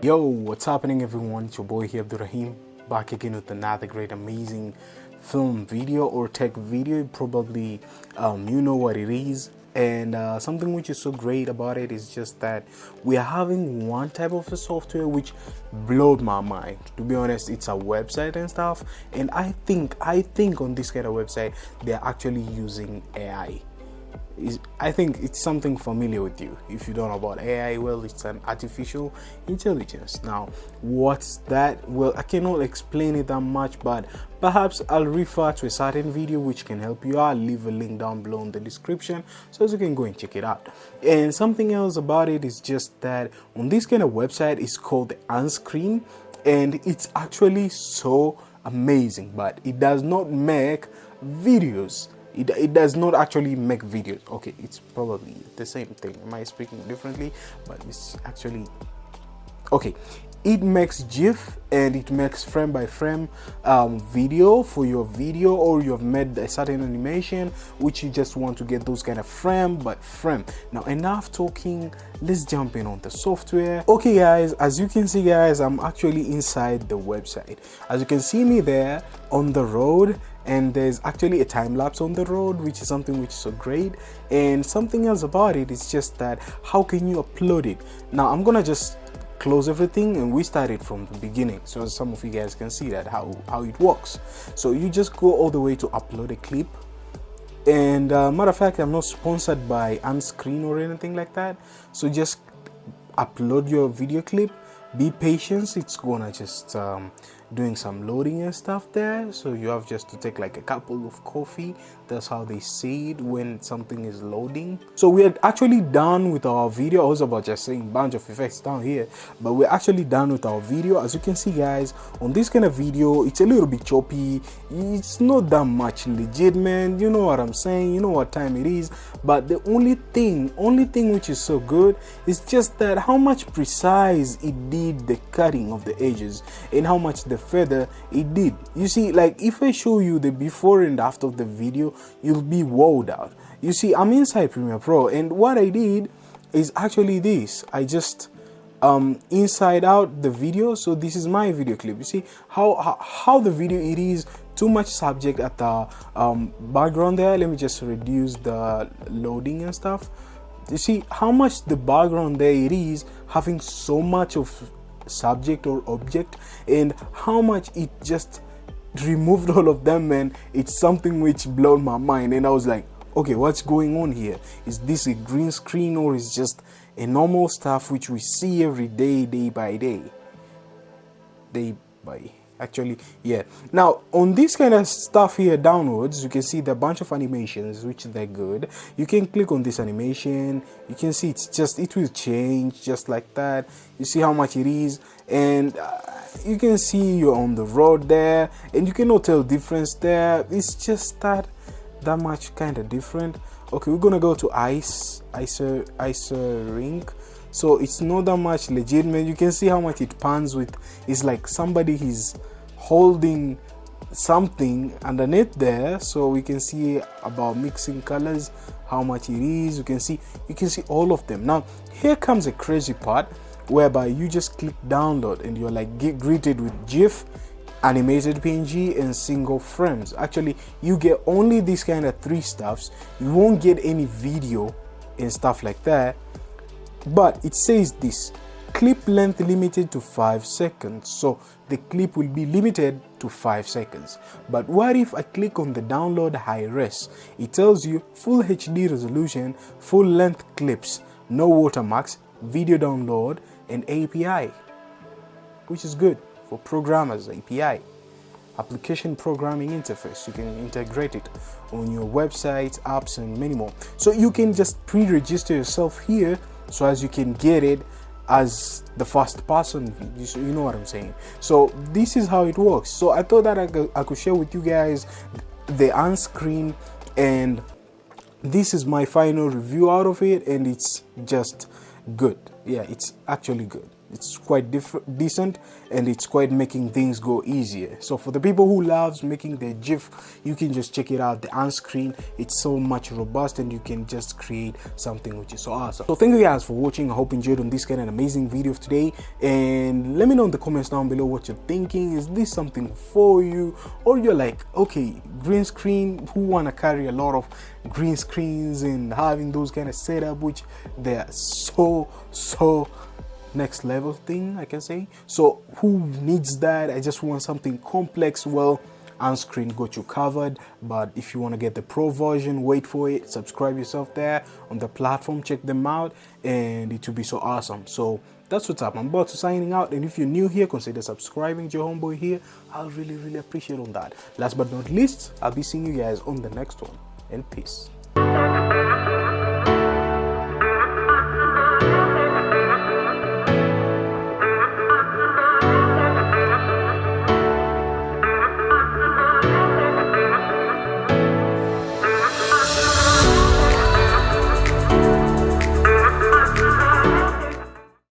Yo, what's happening everyone? It's your boy here, Abdurrahim, back again with another great amazing film video or tech video. Probably you know what it is, and something which is so great about it is just that we are having one type of a software which blowed my mind. To be honest, it's a website and stuff, and I think on this kind of website they're actually using AI. I think it's something familiar with you. If you don't know about AI, well, it's an artificial intelligence. Now, what's that? Well, I cannot explain it that much, but perhaps I'll refer to a certain video which can help you. I'll leave a link down below in the description so you can go and check it out. And something else about it is just that on this kind of website, it's called Unscreen, and it's actually so amazing, but it does not make videos. It does not actually make videos. Okay, it's probably the same thing. Am I speaking differently? But it's actually okay. It makes GIF and it makes frame by frame video for your video, or you have made a certain animation which you just want to get those kind of frame by frame. Now, enough talking, let's jump in on the software. Okay guys, as you can see guys, I'm actually inside the website. As you can see me there on the road, and there's actually a time lapse on the road, which is something which is so great. And something else about it is just that how can you upload it? Now I'm gonna just close everything and we start it from the beginning so some of you guys can see that how it works. So you just go all the way to upload a clip, and matter of fact, I'm not sponsored by Unscreen or anything like that, so just upload your video clip. Be patient, it's gonna just doing some loading and stuff there, so you have just to take like a couple of coffee. That's how they say it when something is loading. So we are actually done with our video. I was about just saying bunch of effects down here, but we're actually done with our video. As you can see guys, on this kind of video, it's a little bit choppy. It's not that much legit, man. You know what I'm saying, you know what time it is. But the only thing which is so good is just that how much precise it did the cutting of the edges and how much the feather it did. You see, like if I show you the before and after of the video, you'll be wowed out. You see, I'm inside Premiere Pro, and what I did is actually this. I just inside out the video. So this is my video clip. You see how the video it is. Too much subject at the background there. Let me just reduce the loading and stuff. You see how much the background there it is, having so much of subject or object, and how much it just removed all of them, man. It's something which blew my mind, and I was like, okay, what's going on here? Is this a green screen, or is just a normal stuff which we see every day, day by day? Actually, yeah. Now on this kind of stuff here downwards, you can see the bunch of animations which they're good. You can click on this animation, you can see it will change just like that. You see how much it is, and you can see you're on the road there, and you cannot tell difference there. It's just that much kind of different. Okay, we're gonna go to ice rink. So it's not that much legitimate. You can see how much it pans with. It's like somebody is holding something underneath there, so we can see about mixing colors, how much it is. You can see all of them. Now here comes a crazy part whereby you just click download and you're like greeted with GIF, animated PNG, and single frames. Actually, you get only these kind of three stuffs. You won't get any video and stuff like that. But it says this: clip length limited to 5 seconds. So the clip will be limited to 5 seconds. But what if I click on the download high res? It tells you full HD resolution, full length clips, no watermarks, video download, and API, which is good for programmers. API, application programming interface. You can integrate it on your websites, apps, and many more. So you can just pre-register yourself here, so as you can get it as the first person. You know what I'm saying. So this is how it works. So I thought that I could share with you guys the Unscreen, and this is my final review out of it, and it's just good. Yeah, it's actually good. it's quite decent, and it's quite making things go easier. So for the people who loves making their GIF, you can just check it out. The Unscreen, it's so much robust, and you can just create something which is so awesome. So thank you guys for watching. I hope you enjoyed on this kind of amazing video of today, and let me know in the comments down below what you're thinking. Is this something for you, or you're like, okay, green screen, who want to carry a lot of green screens and having those kind of setup, which they're so next level thing, I can say. So who needs that? I just want something complex. Well, Unscreen got you covered. But if you want to get the pro version, wait for it. Subscribe yourself there on the platform, check them out, and it will be so awesome. So that's what's up. I'm about to signing out, and if you're new here, consider subscribing to your homeboy here. I'll really appreciate on that. Last but not least, I'll be seeing you guys on the next one, and peace.